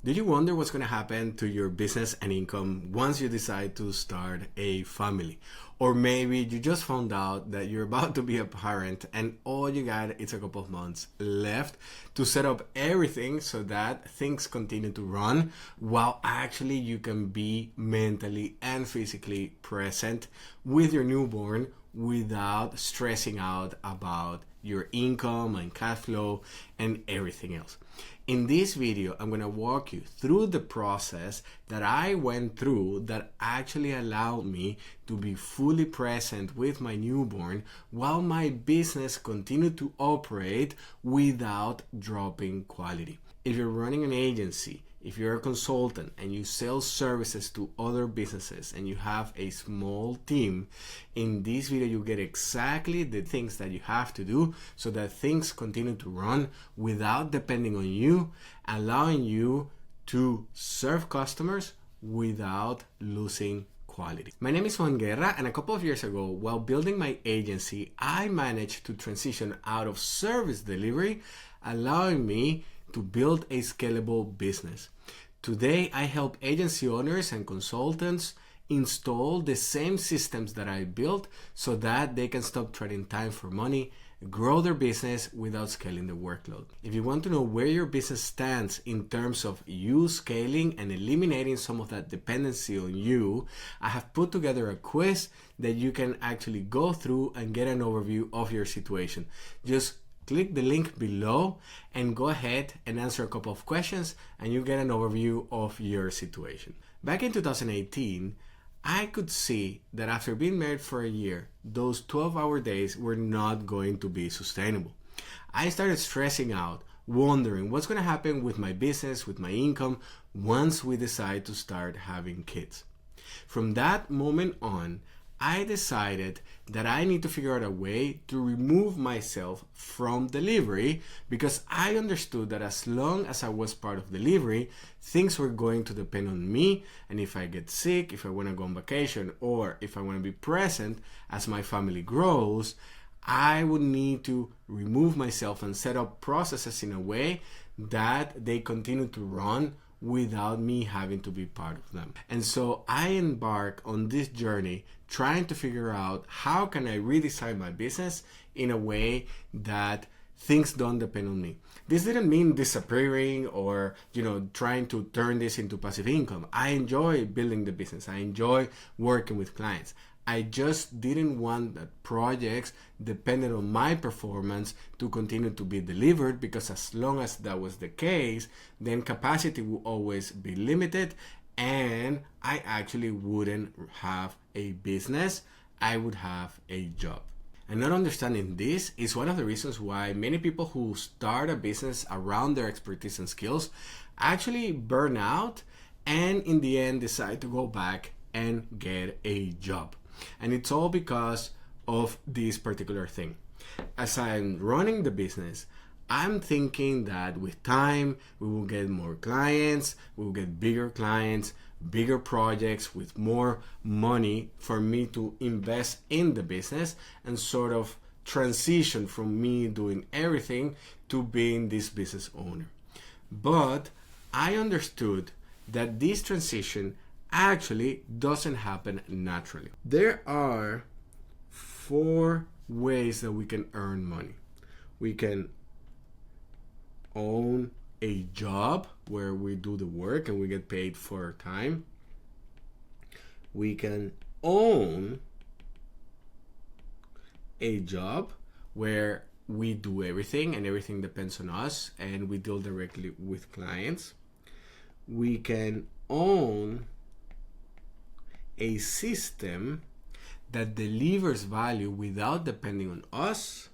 Did you wonder what's going to happen to your business and income once you decide to start a family? Or maybe you just found out that you're about to be a parent and all you got is a couple of months left to set up everything so that things continue to run while actually you can be mentally and physically present with your newborn without stressing out about your income and cash flow and everything else. In this video, I'm going to walk you through the process that I went through that actually allowed me to be fully present with my newborn while my business continued to operate without dropping quality. If you're running an agency, if you're a consultant and you sell services to other businesses and you have a small team, in this video you get exactly the things that you have to do so that things continue to run without depending on you, allowing you to serve customers without losing quality. My name is Juan Guerra, and a couple of years ago, while building my agency, I managed to transition out of service delivery, allowing me to build a scalable business. Today, I help agency owners and consultants install the same systems that I built so that they can stop trading time for money, grow their business without scaling the workload. If you want to know where your business stands in terms of you scaling and eliminating some of that dependency on you, I have put together a quiz that you can actually go through and get an overview of your situation. Just click the link below and go ahead and answer a couple of questions and you get an overview of your situation. Back in 2018, I could see that after being married for a year, those 12-hour days were not going to be sustainable. I started stressing out, wondering what's going to happen with my business, with my income, once we decide to start having kids. From that moment on, I decided that I need to figure out a way to remove myself from delivery because I understood that as long as I was part of delivery, things were going to depend on me. And if I get sick, if I want to go on vacation, or if I want to be present as my family grows, I would need to remove myself and set up processes in a way that they continue to run without me having to be part of them. And so I embark on this journey trying to figure out how can I redesign my business in a way that things don't depend on me. This didn't mean disappearing or, trying to turn this into passive income. I enjoy building the business. I enjoy working with clients. I just didn't want that projects dependent on my performance to continue to be delivered, because as long as that was the case, then capacity will always be limited and I actually wouldn't have a business. I would have a job. And not understanding this is one of the reasons why many people who start a business around their expertise and skills actually burn out and in the end decide to go back and get a job. And it's all because of this particular thing. As I'm running the business, I'm thinking that with time, we will get more clients, we will get bigger clients, bigger projects with more money for me to invest in the business and sort of transition from me doing everything to being this business owner. But I understood that this transition actually doesn't happen naturally. There are 4 ways that we can earn money. We can own a job where we do the work and we get paid for our time. We can own a job where we do everything and everything depends on us and we deal directly with clients. We can own a system that delivers value without depending on us,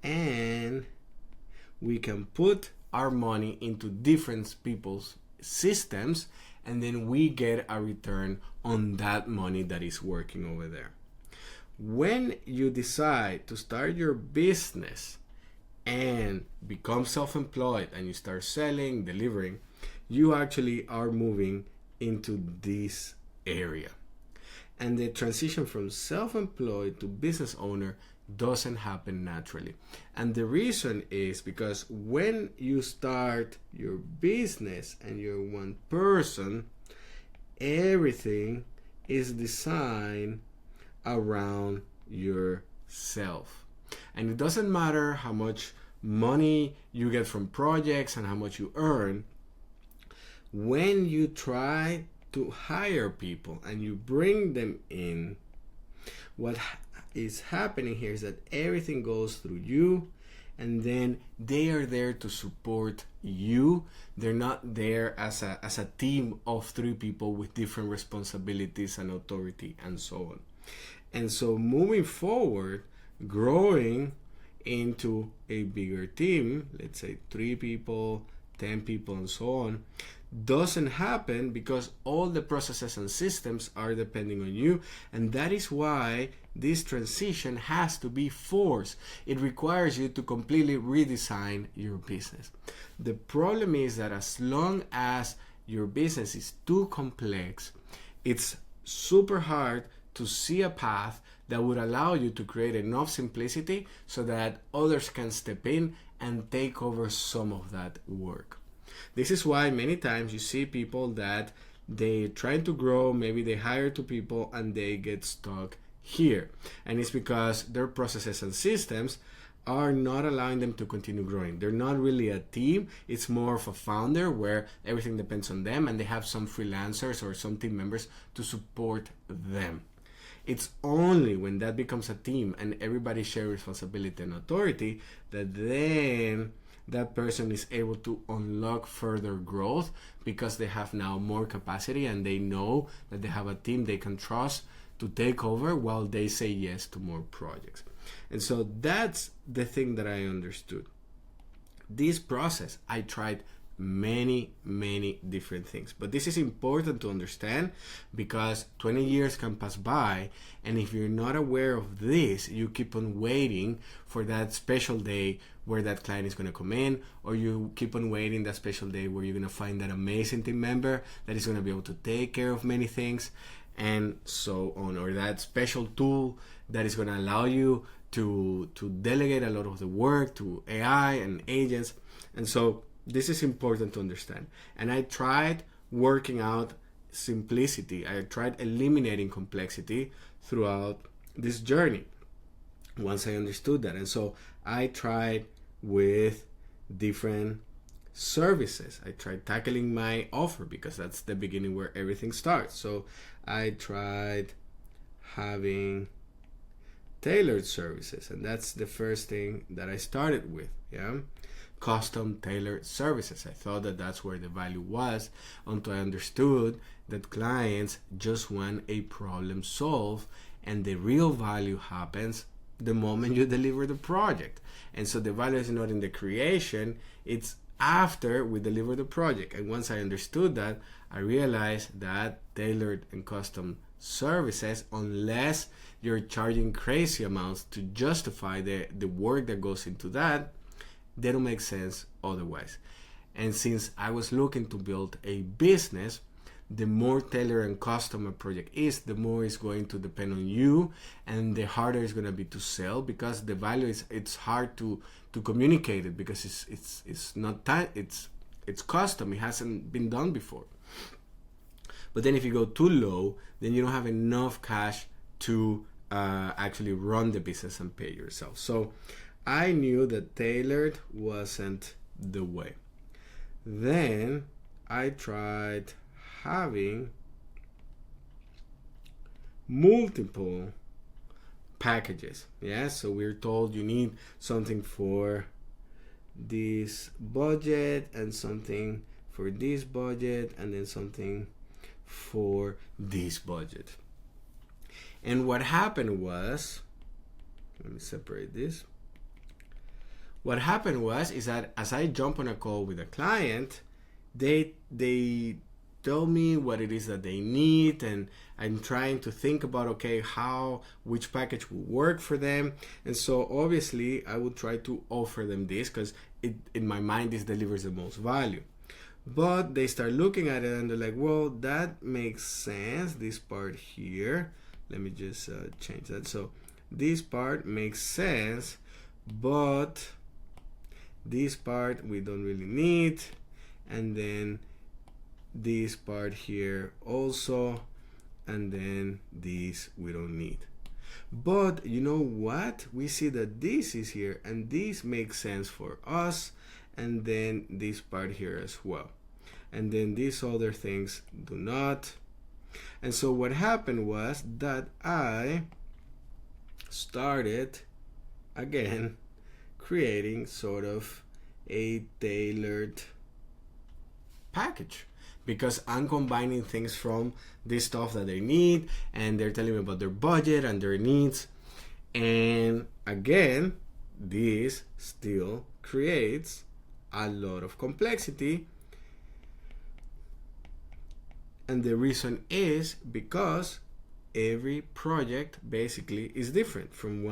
and we can put our money into different people's systems and then we get a return on that money that is working over there. When you decide to start your business and become self-employed and you start selling, delivering, you actually are moving into this area. And the transition from self-employed to business owner doesn't happen naturally. And the reason is because when you start your business and you're one person, everything is designed around yourself. And it doesn't matter how much money you get from projects and how much you earn. When you try to hire people and you bring them in, what is happening here is that everything goes through you, and then they are there to support you. They're not there as a team of 3 people with different responsibilities and authority and so on. And so moving forward, growing into a bigger team, let's say 3 people, 10 people, and so on, doesn't happen because all the processes and systems are depending on you. And that is why this transition has to be forced. It requires you to completely redesign your business. The problem is that as long as your business is too complex, it's super hard to see a path that would allow you to create enough simplicity so that others can step in and take over some of that work. This is why many times you see people that they trying to grow, maybe they hire 2 people and they get stuck here. And it's because their processes and systems are not allowing them to continue growing. They're not really a team. It's more of a founder where everything depends on them and they have some freelancers or some team members to support them. It's only when that becomes a team and everybody shares responsibility and authority that then that person is able to unlock further growth because they have now more capacity and they know that they have a team they can trust to take over while they say yes to more projects. And so that's the thing that I understood. This process, I tried many different things, but this is important to understand because 20 years can pass by, and if you're not aware of this, you keep on waiting for that special day where that client is going to come in, or you keep on waiting that special day where you're going to find that amazing team member that is going to be able to take care of many things and so on, or that special tool that is going to allow you to delegate a lot of the work to AI and agents. And so this is important to understand. And I tried working out simplicity. I tried eliminating complexity throughout this journey once I understood that. And so I tried with different services. I tried tackling my offer because that's the beginning where everything starts. So I tried having tailored services, and that's the first thing that I started with. Custom tailored services. I thought that that's where the value was until I understood that clients just want a problem solved, and the real value happens the moment you deliver the project. And so the value is not in the creation, it's after we deliver the project. And once I understood that, I realized that tailored and custom services, unless you're charging crazy amounts to justify the work that goes into that, they don't make sense otherwise. And since I was looking to build a business, the more tailored and custom a project is, the more it's going to depend on you, and the harder it's going to be to sell because the value is, it's hard to communicate it because it's not it's custom. It hasn't been done before. But then if you go too low, then you don't have enough cash to actually run the business and pay yourself. So I knew that tailored wasn't the way. Then I tried having multiple packages. So we're told you need something for this budget and something for this budget and then something for this budget. And what happened was, let me separate this. What happened was is that as I jump on a call with a client, they tell me what it is that they need, and I'm trying to think about which package will work for them. And so obviously I would try to offer them this because in my mind this delivers the most value. But they start looking at it and they're like, well, that makes sense, this part here. Let me just change that. So this part makes sense, but this part we don't really need, and then this part here also, and then this we don't need. But you know what? We see that this is here, and this makes sense for us, and then this part here as well. And then these other things do not. And so what happened was that I started again creating sort of a tailored package, because I'm combining things from this stuff that they need, and they're telling me about their budget and their needs. And again, this still creates a lot of complexity. And the reason is because every project basically is different. From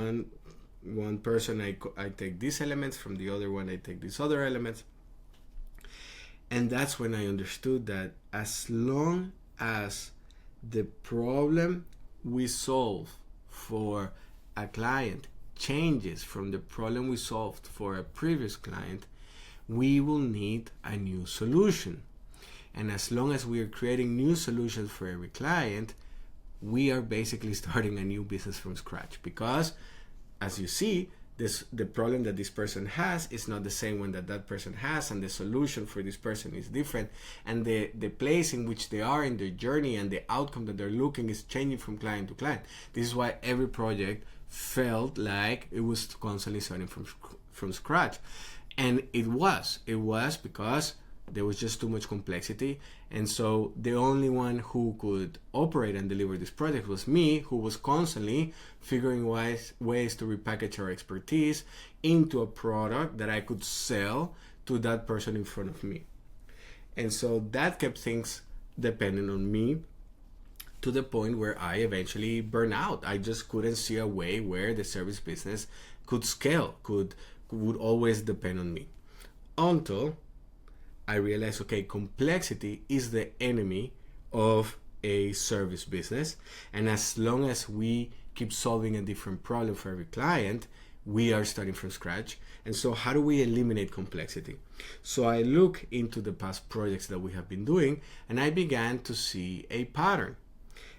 one person I take these elements, from the other one I take these other elements. And that's when I understood that as long as the problem we solve for a client changes from the problem we solved for a previous client, we will need a new solution. And as long as we are creating new solutions for every client, we are basically starting a new business from scratch. Because, as you see, the problem that this person has is not the same one that that person has, and the solution for this person is different, and the place in which they are in their journey and the outcome that they're looking is changing from client to client. This is why every project felt like it was constantly starting from scratch. And it was because there was just too much complexity. And so the only one who could operate and deliver this project was me, who was constantly figuring ways to repackage our expertise into a product that I could sell to that person in front of me. And so that kept things dependent on me, to the point where I eventually burned out. I just couldn't see a way where the service business could scale, would always depend on me. Until I realized, okay, complexity is the enemy of a service business. And as long as we keep solving a different problem for every client, we are starting from scratch. And so how do we eliminate complexity? So I look into the past projects that we have been doing, and I began to see a pattern.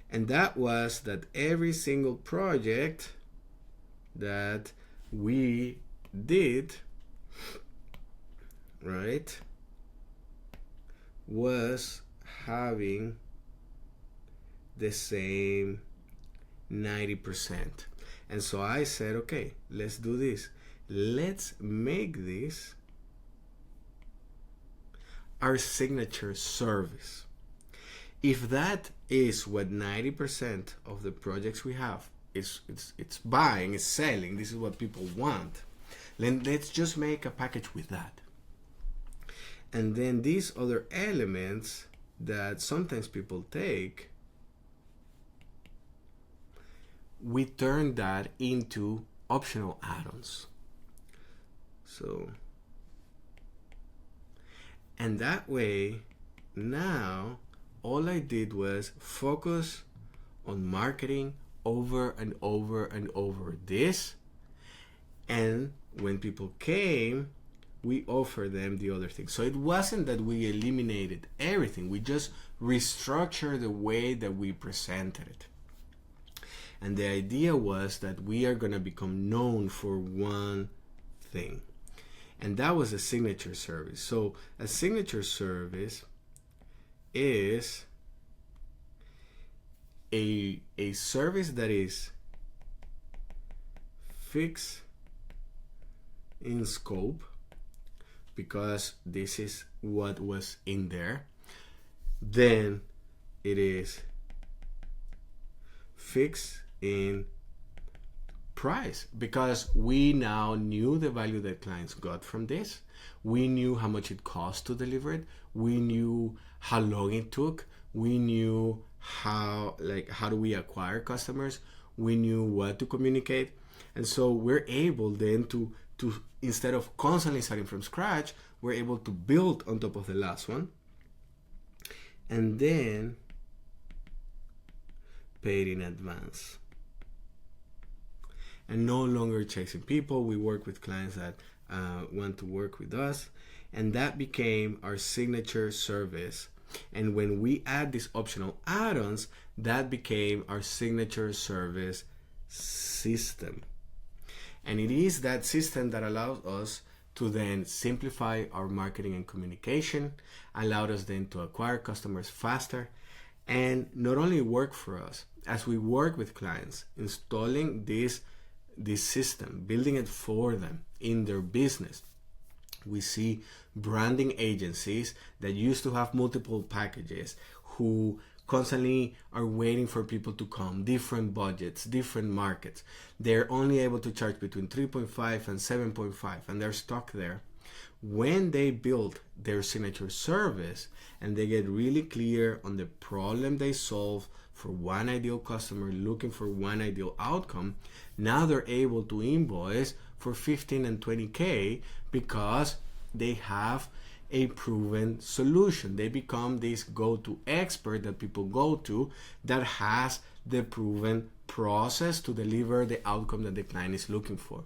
And that was that every single project that we did, right, was having the same 90%. And so I said, okay, let's do this. Let's make this our signature service. If that is what 90% of the projects we have it's buying, it's selling, this is what people want, then let's just make a package with that. And then these other elements that sometimes people take, we turn that into optional add-ons. So, and that way, now all I did was focus on marketing over and over and over this. And when people came, we offered them the other things. So it wasn't that we eliminated everything. We just restructured the way that we presented it. And the idea was that we are going to become known for one thing. And that was a signature service. So a signature service is a service that is fixed in scope, because this is what was in there. Then it is fixed in price, because we now knew the value that clients got from this. We knew how much it cost to deliver it. We knew how long it took. We knew how do we acquire customers. We knew what to communicate. And so we're able then to instead of constantly starting from scratch, we're able to build on top of the last one, and then pay it in advance. and no longer chasing people. We work with clients that want to work with us, and that became our signature service. And when we add these optional add-ons, that became our signature service system. And it is that system that allows us to then simplify our marketing and communication, allowed us then to acquire customers faster, and not only work for us, as we work with clients, installing this system, building it for them in their business. We see branding agencies that used to have multiple packages, who constantly are waiting for people to come, different budgets, different markets. They're only able to charge between 3.5 and 7.5, and they're stuck there. When they build their signature service and they get really clear on the problem they solve for one ideal customer looking for one ideal outcome, now they're able to invoice for 15 and 20K because they have a proven solution. They become this go-to expert that people go to, that has the proven process to deliver the outcome that the client is looking for.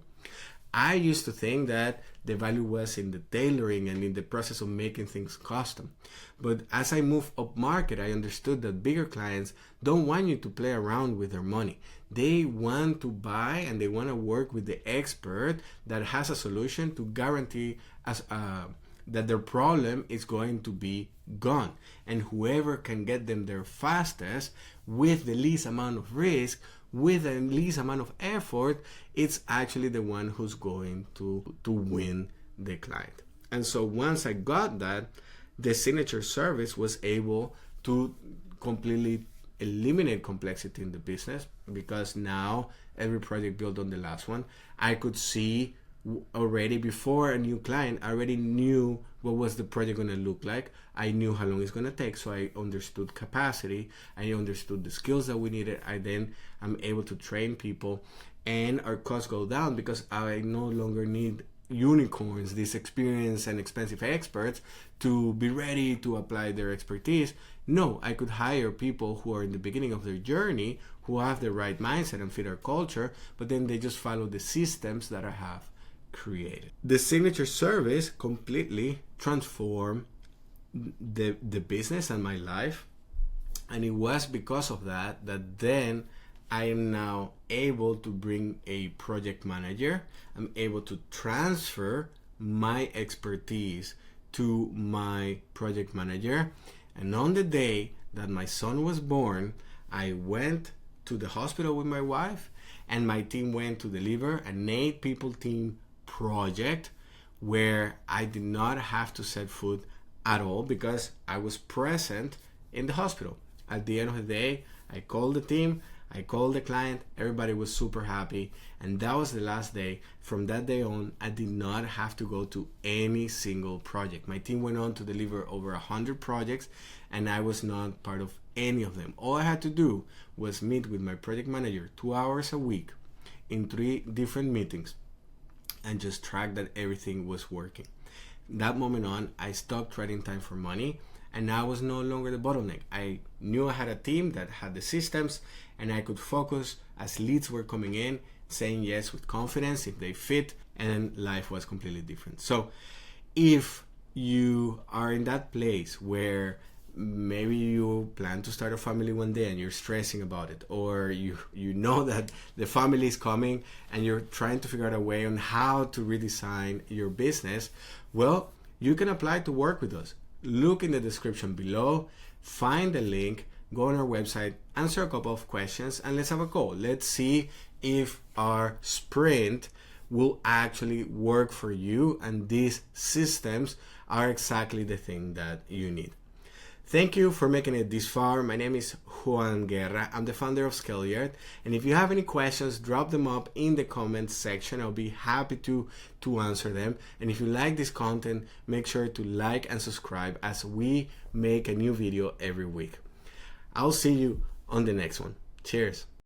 I used to think that the value was in the tailoring and in the process of making things custom. But as I moved up market, I understood that bigger clients don't want you to play around with their money. They want to buy and they want to work with the expert that has a solution to guarantee that their problem is going to be gone. And whoever can get them there fastest with the least amount of risk, with the least amount of effort, it's actually the one who's going to win the client. And so once I got that, the signature service was able to completely eliminate complexity in the business, because now every project built on the last one, I could see already before a new client, I already knew what was the project going to look like. I knew how long it's going to take, so I understood capacity. I understood the skills that we needed. I then am able to train people, and our costs go down because I no longer need unicorns, these experienced and expensive experts, to be ready to apply their expertise. No, I could hire people who are in the beginning of their journey, who have the right mindset and fit our culture, but then they just follow the systems that I have created. The signature service completely transformed the business and my life, and it was because of that then I am now able to bring a project manager. I'm able to transfer my expertise to my project manager. And on the day that my son was born, I went to the hospital with my wife, and my team went to deliver an 8-people team project where I did not have to set foot at all because I was present in the hospital. At the end of the day, I called the team, I called the client, everybody was super happy, and that was the last day. From that day on, I did not have to go to any single project. My team went on to deliver over 100 projects, and I was not part of any of them. All I had to do was meet with my project manager 2 hours a week in 3 different meetings and just track that everything was working. That moment on, I stopped trading time for money, and I was no longer the bottleneck. I knew I had a team that had the systems, and I could focus as leads were coming in, saying yes with confidence if they fit, and life was completely different. So if you are in that place where maybe you plan to start a family one day and you're stressing about it, or you know that the family is coming and you're trying to figure out a way on how to redesign your business, well, you can apply to work with us. Look in the description below, find the link, go on our website, answer a couple of questions, and let's have a call. Let's see if our sprint will actually work for you and these systems are exactly the thing that you need. Thank you for making it this far. My name is Juan Guerra. I'm the founder of Scaleyard. And if you have any questions, drop them up in the comments section. I'll be happy to answer them. And if you like this content, make sure to like and subscribe as we make a new video every week. I'll see you on the next one. Cheers.